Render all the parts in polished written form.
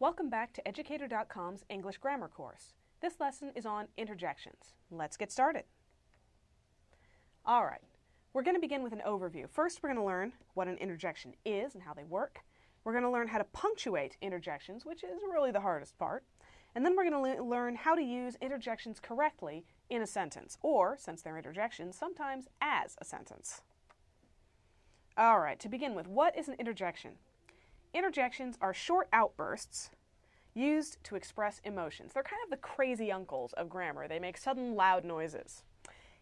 Welcome back to Educator.com's English Grammar course. This lesson is on interjections. Let's get started. All right, we're going to begin with an overview. First, we're going to learn what an interjection is and how they work. We're going to learn how to punctuate interjections, which is really the hardest part. And then we're going to learn how to use interjections correctly in a sentence, or, since they're interjections, sometimes as a sentence. All right, to begin with, what is an interjection? Interjections are short outbursts used to express emotions. They're kind of the crazy uncles of grammar. They make sudden loud noises.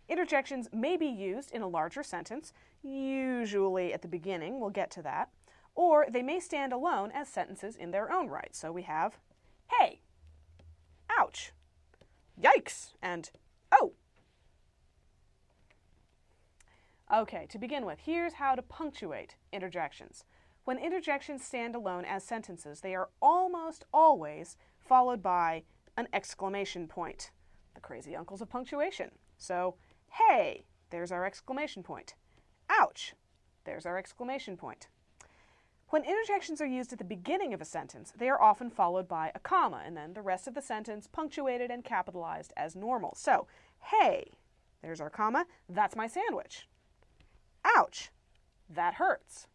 Interjections may be used in a larger sentence, usually at the beginning, we'll get to that, or they may stand alone as sentences in their own right. So we have, hey, ouch, yikes, and oh. Okay, to begin with, here's how to punctuate interjections. When interjections stand alone as sentences, they are almost always followed by an exclamation point. The crazy uncles of punctuation. So, hey, there's our exclamation point. Ouch, there's our exclamation point. When interjections are used at the beginning of a sentence, they are often followed by a comma, and then the rest of the sentence punctuated and capitalized as normal. So, hey, there's our comma, that's my sandwich. Ouch, that hurts.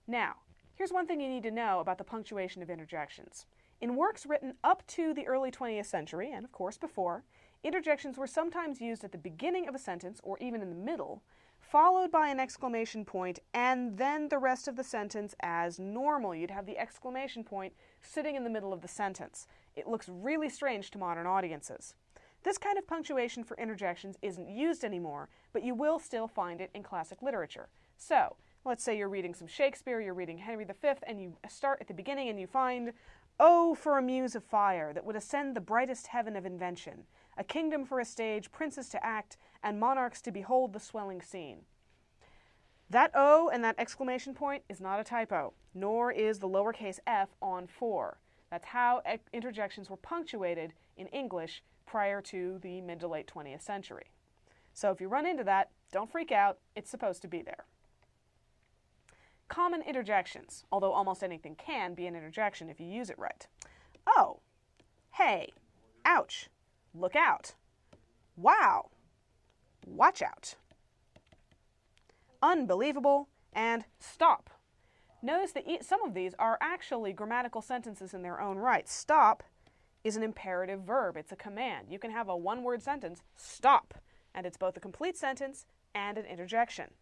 Now, here's one thing you need to know about the punctuation of interjections. In works written up to the early 20th century, and of course before, interjections were sometimes used at the beginning of a sentence or even in the middle, followed by an exclamation point, and then the rest of the sentence as normal. You'd have the exclamation point sitting in the middle of the sentence. It looks really strange to modern audiences. This kind of punctuation for interjections isn't used anymore, but you will still find it in classic literature. So, let's say you're reading some Shakespeare, you're reading Henry V, and you start at the beginning and you find, "Oh, for a muse of fire that would ascend the brightest heaven of invention, a kingdom for a stage, princes to act, and monarchs to behold the swelling scene." That "oh" and that exclamation point is not a typo, nor is the lowercase f on for. That's how interjections were punctuated in English prior to the mid to late 20th century. So if you run into that, don't freak out, it's supposed to be there. Common interjections, although almost anything can be an interjection if you use it right. Oh, hey, ouch, look out, wow, watch out, unbelievable, and stop. Notice that some of these are actually grammatical sentences in their own right. Stop is an imperative verb. It's a command. You can have a one-word sentence, stop, and it's both a complete sentence and an interjection.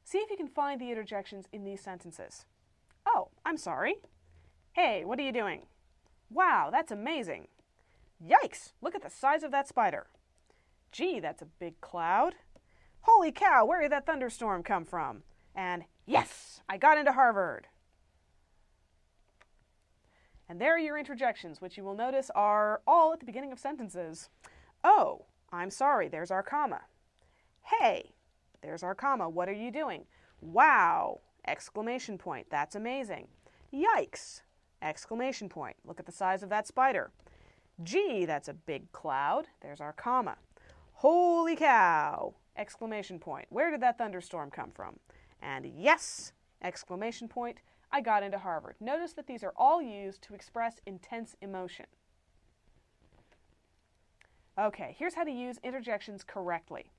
See if you can find the interjections in these sentences. Oh, I'm sorry. Hey, what are you doing? Wow, that's amazing. Yikes, look at the size of that spider. Gee, that's a big cloud. Holy cow, where did that thunderstorm come from? And yes, I got into Harvard. And there are your interjections, which you will notice are all at the beginning of sentences. Oh, I'm sorry, there's our comma. Hey, there's our comma. What are you doing? Wow! Exclamation point. That's amazing. Yikes! Exclamation point. Look at the size of that spider. Gee, that's a big cloud. There's our comma. Holy cow! Exclamation point. Where did that thunderstorm come from? And yes! Exclamation point. I got into Harvard. Notice that these are all used to express intense emotion. Okay, here's how to use interjections correctly.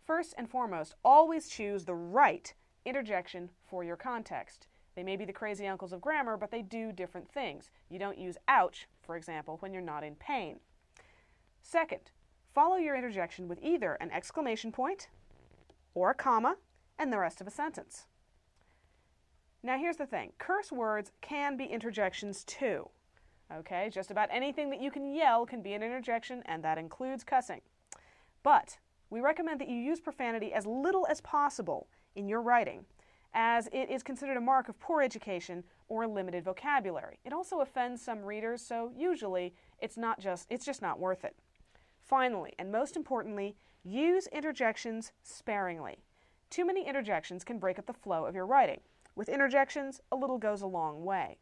First and foremost, always choose the right interjection for your context. They may be the crazy uncles of grammar, but they do different things. You don't use ouch, for example, when you're not in pain. Second, follow your interjection with either an exclamation point or a comma and the rest of a sentence. Now here's the thing. Curse words can be interjections too. Okay, just about anything that you can yell can be an interjection, and that includes cussing. But we recommend that you use profanity as little as possible in your writing, as it is considered a mark of poor education or limited vocabulary. It also offends some readers, so usually it's just not worth it. Finally, and most importantly, use interjections sparingly. Too many interjections can break up the flow of your writing. With interjections, a little goes a long way.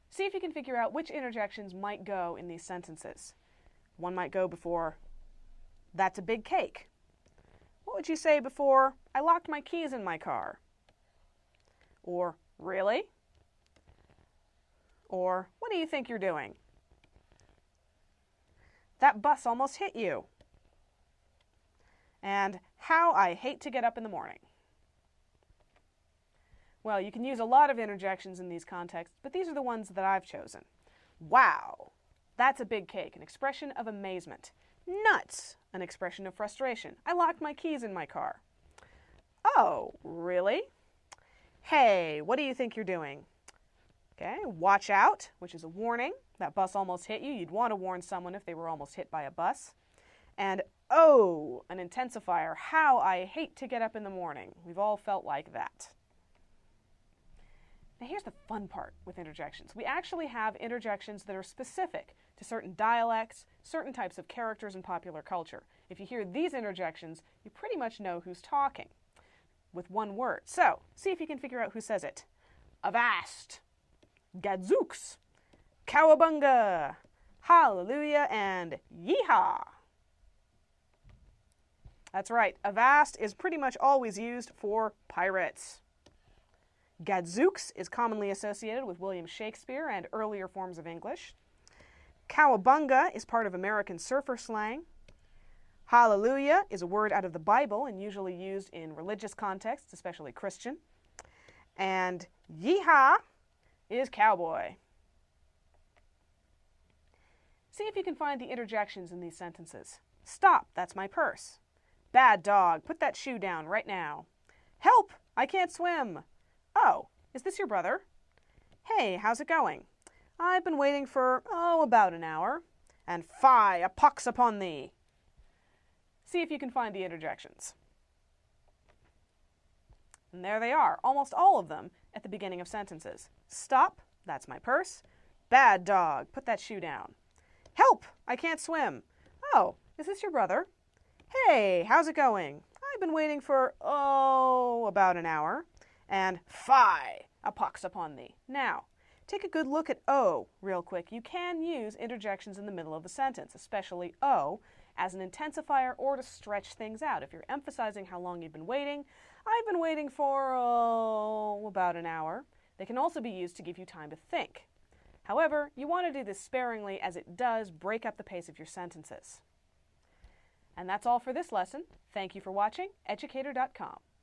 See if you can figure out which interjections might go in these sentences. One might go before, "That's a big cake." What would you say before, "I locked my keys in my car"? Or really? Or what do you think you're doing? That bus almost hit you. And how I hate to get up in the morning. Well, you can use a lot of interjections in these contexts, but these are the ones that I've chosen. Wow, that's a big cake, an expression of amazement. Nuts, an expression of frustration. I locked my keys in my car. Oh, really? Hey, what do you think you're doing? Okay, watch out, which is a warning. That bus almost hit you. You'd want to warn someone if they were almost hit by a bus. And oh, an intensifier. How I hate to get up in the morning. We've all felt like that. Now here's the fun part with interjections. We actually have interjections that are specific to certain dialects, certain types of characters in popular culture. If you hear these interjections, you pretty much know who's talking with one word. So, see if you can figure out who says it. Avast, gadzooks, cowabunga, hallelujah, and yeehaw. That's right, avast is pretty much always used for pirates. Gadzooks is commonly associated with William Shakespeare and earlier forms of English. Cowabunga is part of American surfer slang. Hallelujah is a word out of the Bible and usually used in religious contexts, especially Christian. And yeehaw is cowboy. See if you can find the interjections in these sentences. Stop, that's my purse. Bad dog, put that shoe down right now. Help, I can't swim. Oh, is this your brother? Hey, how's it going? I've been waiting for, about an hour. And fie, a pox upon thee. See if you can find the interjections. And there they are, almost all of them at the beginning of sentences. Stop, that's my purse. Bad dog, put that shoe down. Help, I can't swim. Oh, is this your brother? Hey, how's it going? I've been waiting for, about an hour. And fie, a pox upon thee. Now, take a good look at O real quick. You can use interjections in the middle of a sentence, especially O, as an intensifier or to stretch things out. If you're emphasizing how long you've been waiting, I've been waiting for, about an hour. They can also be used to give you time to think. However, you want to do this sparingly as it does break up the pace of your sentences. And that's all for this lesson. Thank you for watching Educator.com.